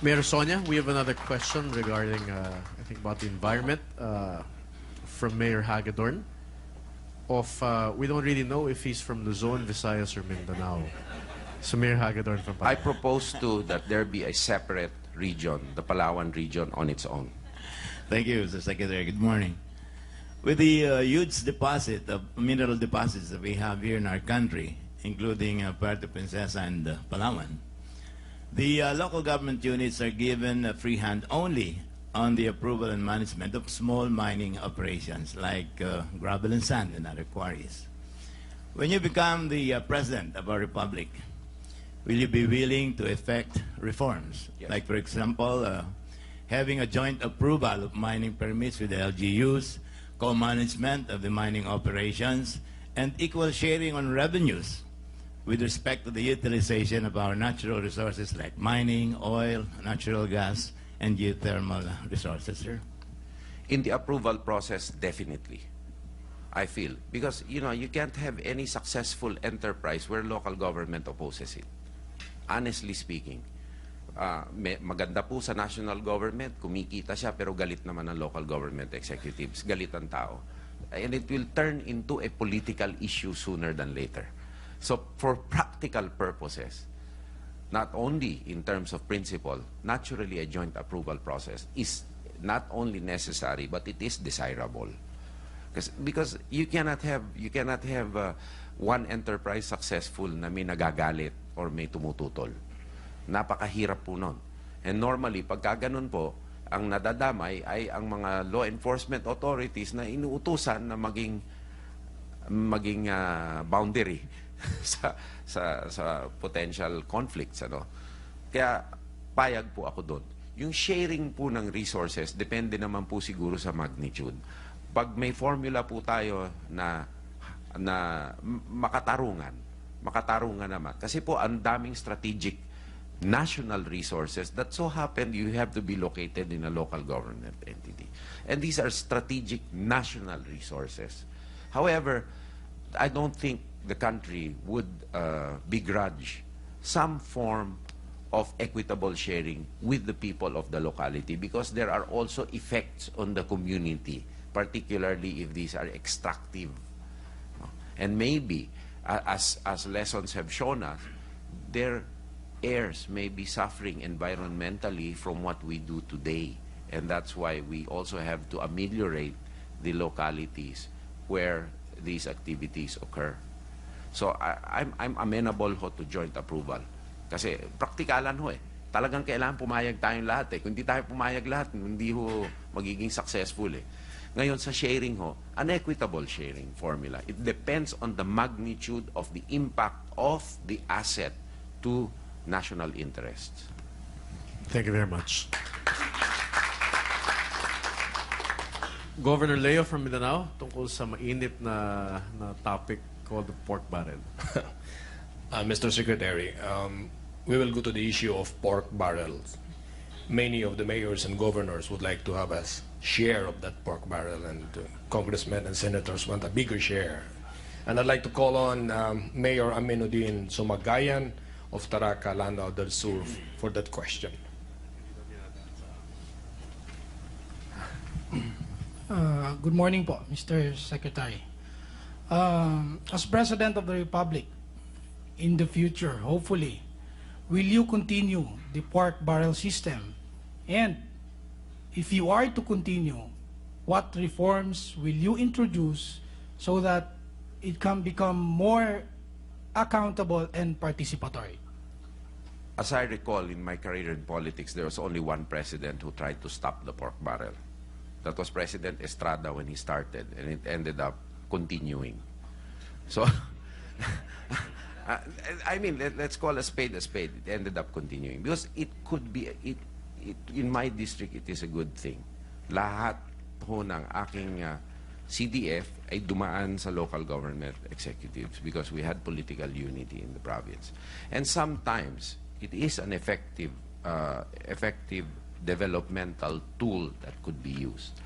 Mayor Sonia, we have another question regarding, I think, about the environment from Mayor Hagedorn. We don't really know if he's from Luzon, Visayas, or Mindanao. So Mayor Hagedorn from I Palawan. propose that there be a separate region, the Palawan region, on its own. Thank you, Mr. Secretary. Good morning. With the huge deposit of mineral deposits that we have here in our country, including Puerto Princesa and Palawan, the local government units are given a free hand only on the approval and management of small mining operations like gravel and sand and other quarries. When you become the president of our republic, will you be willing to effect reforms? Yes. Like, for example, having a joint approval of mining permits with the LGUs, co-management of the mining operations, and equal sharing on revenues with respect to the utilization of our natural resources like mining, oil, natural gas, and geothermal resources, sir? In the approval process, definitely, I feel. Because, you know, you can't have any successful enterprise where local government opposes it. Honestly speaking, maganda po sa national government, kumikita siya, pero galit naman ang local government executives, galit ang tao. And it will turn into a political issue sooner than later. So, for practical purposes, not only in terms of principle, naturally a joint approval process is not only necessary, but it is desirable. Because you cannot have one enterprise successful na may nagagalit or may tumututol. Napakahirap po nun. And normally, pagka ganun po, ang nadadamay ay ang mga law enforcement authorities na inuutusan na maging boundary sa potential conflicts, ano. Kaya payag po ako doon. Yung sharing po ng resources depende naman po siguro sa magnitude. Pag may formula po tayo na makatarungan naman. Kasi po ang daming strategic national resources that so happen you have to be located in a local government entity. And these are strategic national resources. However, I don't think the country would begrudge some form of equitable sharing with the people of the locality, because there are also effects on the community, particularly if these are extractive. And maybe, as lessons have shown us, their heirs may be suffering environmentally from what we do today. And that's why we also have to ameliorate the localities where these activities occur. So I'm amenable ho to joint approval. Kasi praktikalan ho eh. Talagang kailangan pumayag tayong lahat eh. Kung hindi tayo pumayag lahat, hindi ho magiging successful eh. Ngayon sa sharing ho, an equitable sharing formula. It depends on the magnitude of the impact of the asset to national interests. Thank you very much. Governor Leo from Mindanao, tungkol sa mainit na topic called the pork barrel. Mr. Secretary, we will go to the issue of pork barrels. Many of the mayors and governors would like to have a share of that pork barrel, and congressmen and senators want a bigger share. And I'd like to call on Mayor Aminuddin Sumagayan of Taraca, Lanao del Sur for that question. Good morning po, Mr. Secretary. As President of the Republic, in the future, hopefully, will you continue the pork barrel system? And if you are to continue, what reforms will you introduce so that it can become more accountable and participatory? As I recall, in my career in politics, there was only one president who tried to stop the pork barrel. That was President Estrada when he started, and it ended up continuing. So, I mean, let's call a spade a spade. It ended up continuing. Because it could be, in my district, it is a good thing. Lahat ho ng aking CDF ay dumaan sa local government executives because we had political unity in the province. And sometimes, it is an effective developmental tool that could be used.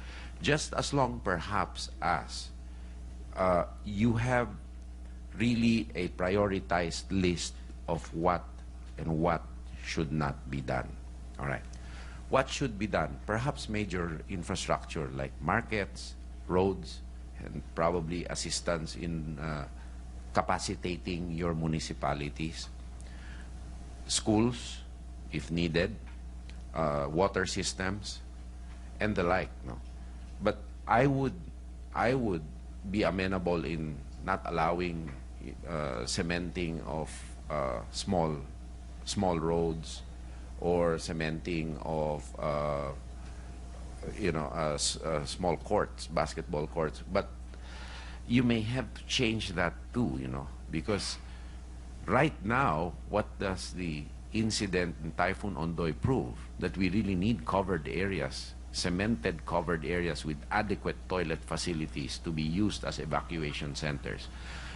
Just as long, perhaps, as you have really a prioritized list of what and what should not be done. All right. What should be done? Perhaps major infrastructure like markets, roads, and probably assistance in capacitating your municipalities, schools, if needed, water systems, and the like. No, but I would be amenable in not allowing cementing of small roads or cementing of small courts, basketball courts. But you may have to change that too, because right now, what does the incident in Typhoon Ondoy prove? That we really need covered areas, cemented covered areas with adequate toilet facilities to be used as evacuation centers.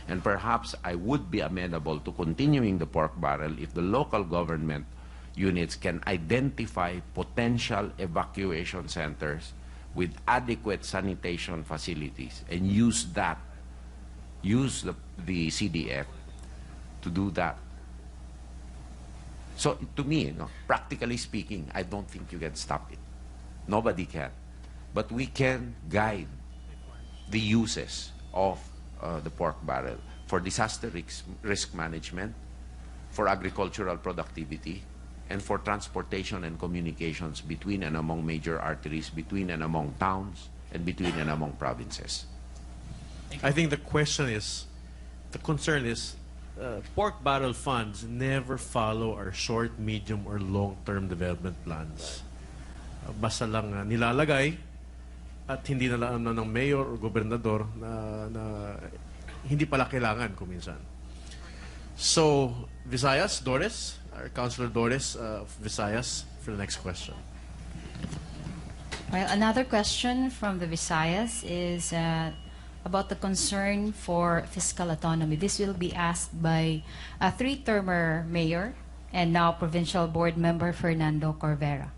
And perhaps I would be amenable to continuing the pork barrel if the local government units can identify potential evacuation centers with adequate sanitation facilities and use the CDF to do that. So to me, practically speaking, I don't think you can stop it. Nobody can. But we can guide the uses of the pork barrel for disaster risk management, for agricultural productivity, and for transportation and communications between and among major arteries, between and among towns, and between and among provinces. I think the concern is, pork barrel funds never follow our short, medium, or long-term development plans. Basta lang nilalagay at hindi na alam ng mayor o gobernador na hindi pala kailangan kuminsan. So, Visayas, Doris, our Councilor Doris of Visayas for the next question. Well, another question from the Visayas is about the concern for fiscal autonomy. This will be asked by a three-termer mayor and now provincial board member Fernando Corvera.